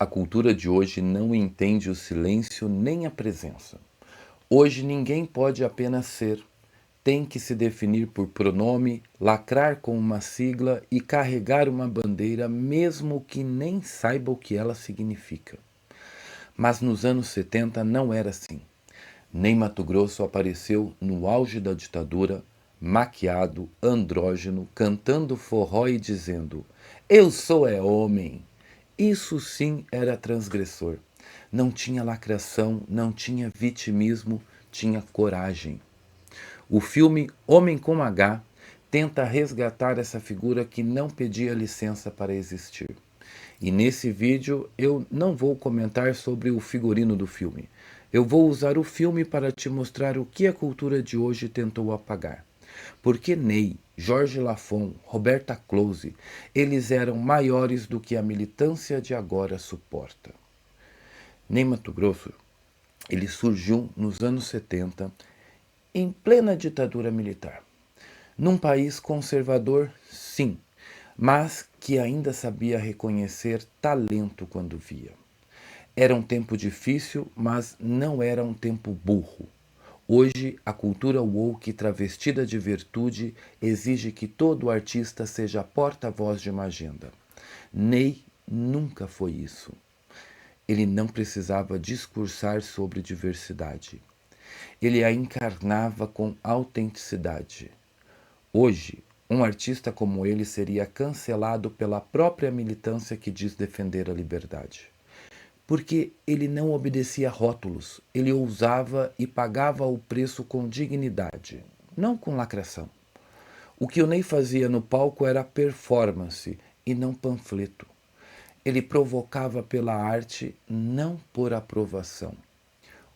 A cultura de hoje não entende o silêncio nem a presença. Hoje ninguém pode apenas ser. Tem que se definir por pronome, lacrar com uma sigla e carregar uma bandeira, mesmo que nem saiba o que ela significa. Mas nos anos 70 não era assim. Ney Matogrosso apareceu no auge da ditadura, maquiado, andrógeno, cantando forró e dizendo: "Eu sou é homem". Isso sim era transgressor. Não tinha lacração, não tinha vitimismo, tinha coragem. O filme Homem com H tenta resgatar essa figura que não pedia licença para existir. E nesse vídeo eu não vou comentar sobre o figurino do filme. Eu vou usar o filme para te mostrar o que a cultura de hoje tentou apagar. Porque Ney, Jorge Lafon, Roberta Close, eles eram maiores do que a militância de agora suporta. Ney Matogrosso, ele surgiu nos anos 70, em plena ditadura militar. Num país conservador, sim, mas que ainda sabia reconhecer talento quando via. Era um tempo difícil, mas não era um tempo burro. Hoje, a cultura woke travestida de virtude exige que todo artista seja porta-voz de uma agenda. Ney nunca foi isso. Ele não precisava discursar sobre diversidade. Ele a encarnava com autenticidade. Hoje, um artista como ele seria cancelado pela própria militância que diz defender a liberdade. Porque ele não obedecia a rótulos, ele ousava e pagava o preço com dignidade, não com lacração. O que o Ney fazia no palco era performance e não panfleto. Ele provocava pela arte, não por aprovação.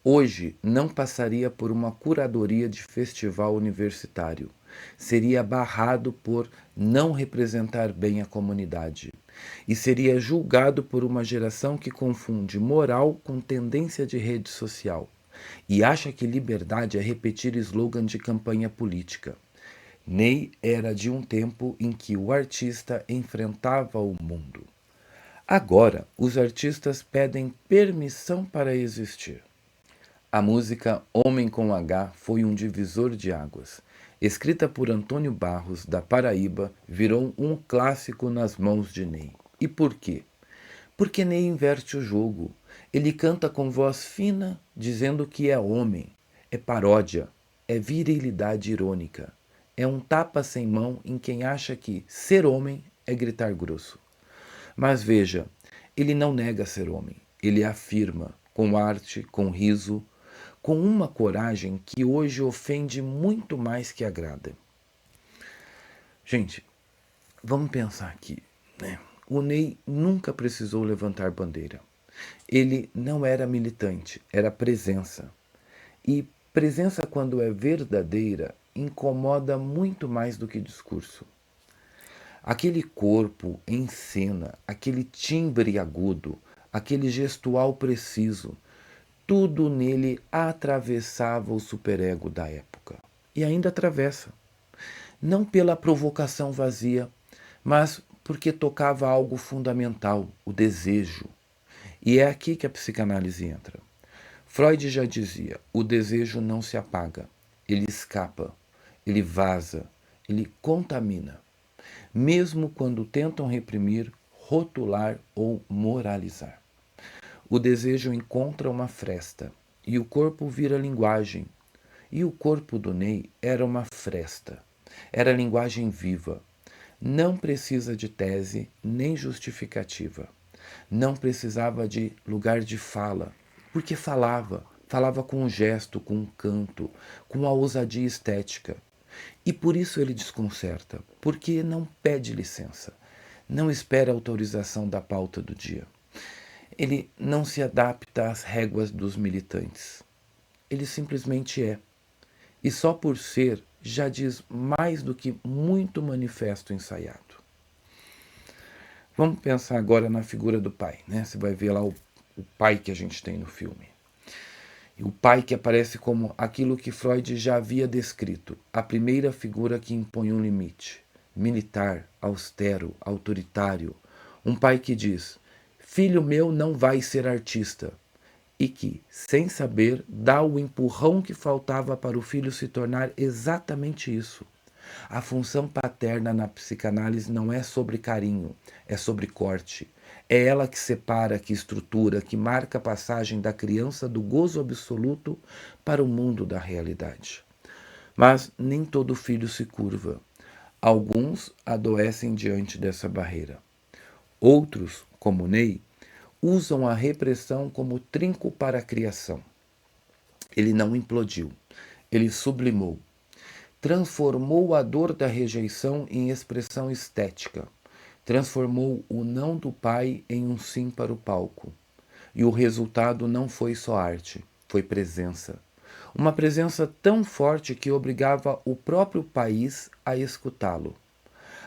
Hoje não passaria por uma curadoria de festival universitário. Seria barrado por não representar bem a comunidade. E seria julgado por uma geração que confunde moral com tendência de rede social. E acha que liberdade é repetir slogan de campanha política. Ney era de um tempo em que o artista enfrentava o mundo. Agora, os artistas pedem permissão para existir. A música Homem com H foi um divisor de águas. Escrita por Antônio Barros, da Paraíba, virou um clássico nas mãos de Ney. E por quê? Porque Ney inverte o jogo. Ele canta com voz fina, dizendo que é homem. É paródia. É virilidade irônica. É um tapa sem mão em quem acha que ser homem é gritar grosso. Mas veja, ele não nega ser homem. Ele afirma, com arte, com riso, com uma coragem que hoje ofende muito mais que agrada. Gente, vamos pensar aqui, né? O Ney nunca precisou levantar bandeira. Ele não era militante, era presença. E presença, quando é verdadeira, incomoda muito mais do que discurso. Aquele corpo em cena, aquele timbre agudo, aquele gestual preciso, tudo nele atravessava o superego da época. E ainda atravessa. Não pela provocação vazia, mas porque tocava algo fundamental, o desejo. E é aqui que a psicanálise entra. Freud já dizia: o desejo não se apaga, ele escapa, ele vaza, ele contamina. Mesmo quando tentam reprimir, rotular ou moralizar. O desejo encontra uma fresta e o corpo vira linguagem. E o corpo do Ney era uma fresta. Era linguagem viva. Não precisa de tese nem justificativa. Não precisava de lugar de fala, porque falava. Falava com um gesto, com um canto, com a ousadia estética. E por isso ele desconcerta, porque não pede licença, não espera autorização da pauta do dia. Ele não se adapta às réguas dos militantes. Ele simplesmente é. E só por ser já diz mais do que muito manifesto ensaiado. Vamos pensar agora na figura do pai, né? Você vai ver lá o pai que a gente tem no filme. E o pai que aparece como aquilo que Freud já havia descrito, a primeira figura que impõe um limite. Militar, austero, autoritário. Um pai que diz: filho meu não vai ser artista. E que, sem saber, dá o empurrão que faltava para o filho se tornar exatamente isso. A função paterna na psicanálise não é sobre carinho, é sobre corte. É ela que separa, que estrutura, que marca a passagem da criança do gozo absoluto para o mundo da realidade. Mas nem todo filho se curva. Alguns adoecem diante dessa barreira. Outros, como Ney, usam a repressão como trinco para a criação. Ele não implodiu, ele sublimou. Transformou a dor da rejeição em expressão estética. Transformou o não do pai em um sim para o palco. E o resultado não foi só arte, foi presença. Uma presença tão forte que obrigava o próprio país a escutá-lo,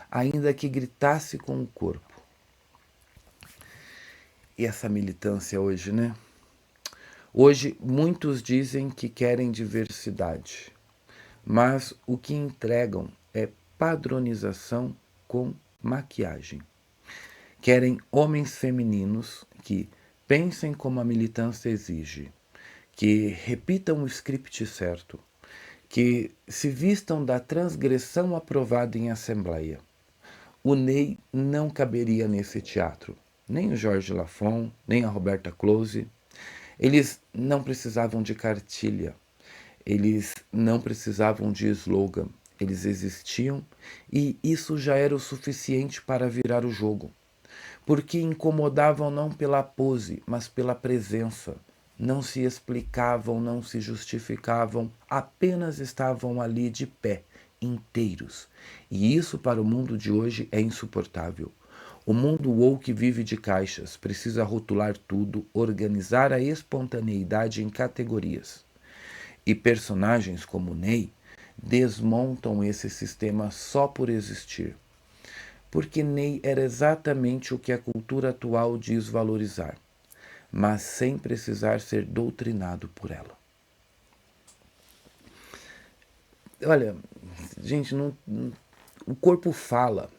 ainda que gritasse com o corpo. E essa militância hoje, né? Hoje muitos dizem que querem diversidade, mas o que entregam é padronização com maquiagem. Querem homens femininos que pensem como a militância exige, que repitam o script certo, que se vistam da transgressão aprovada em assembleia. O Ney não caberia nesse teatro, nem o Jorge Lafon, nem a Roberta Close. Eles não precisavam de cartilha, eles não precisavam de slogan, eles existiam e isso já era o suficiente para virar o jogo. Porque incomodavam não pela pose, mas pela presença. Não se explicavam, não se justificavam, apenas estavam ali de pé, inteiros. E isso para o mundo de hoje é insuportável. O mundo woke vive de caixas, precisa rotular tudo, organizar a espontaneidade em categorias. E personagens como Ney desmontam esse sistema só por existir. Porque Ney era exatamente o que a cultura atual diz valorizar, mas sem precisar ser doutrinado por ela. Olha, gente, o corpo fala.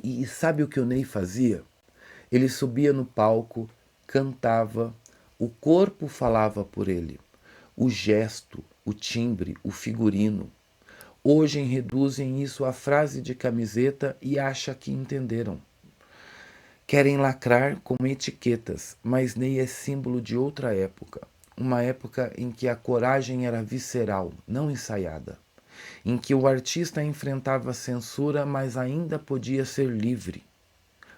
E sabe o que o Ney fazia? Ele subia no palco, cantava, o corpo falava por ele. O gesto, o timbre, o figurino. Hoje reduzem isso à frase de camiseta e acham que entenderam. Querem lacrar com etiquetas, mas Ney é símbolo de outra época. Uma época em que a coragem era visceral, não ensaiada. Em que o artista enfrentava a censura, mas ainda podia ser livre.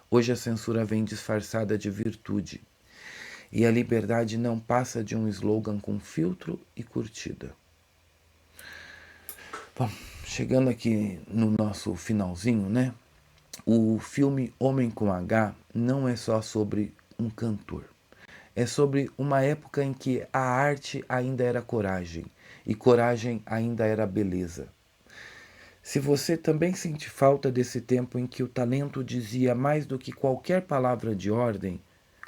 Hoje a censura vem disfarçada de virtude. E a liberdade não passa de um slogan com filtro e curtida. Bom, chegando aqui no nosso finalzinho, né? O filme Homem com H não é só sobre um cantor. É sobre uma época em que a arte ainda era coragem e coragem ainda era beleza. Se você também sente falta desse tempo em que o talento dizia mais do que qualquer palavra de ordem,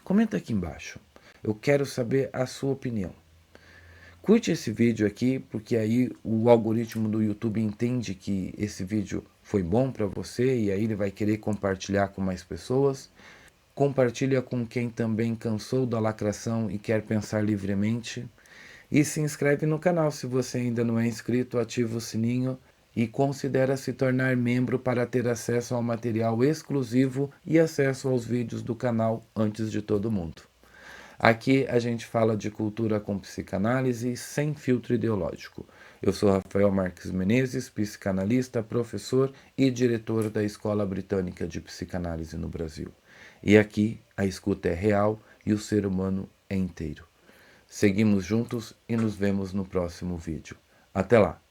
comenta aqui embaixo. Eu quero saber a sua opinião. Curte esse vídeo aqui, porque aí o algoritmo do YouTube entende que esse vídeo foi bom para você e aí ele vai querer compartilhar com mais pessoas. Compartilha com quem também cansou da lacração e quer pensar livremente. E se inscreve no canal se você ainda não é inscrito, ativa o sininho e considera se tornar membro para ter acesso ao material exclusivo e acesso aos vídeos do canal antes de todo mundo. Aqui a gente fala de cultura com psicanálise sem filtro ideológico. Eu sou Rafael Marques Menezes, psicanalista, professor e diretor da Escola Britânica de Psicanálise no Brasil. E aqui a escuta é real e o ser humano é inteiro. Seguimos juntos e nos vemos no próximo vídeo. Até lá!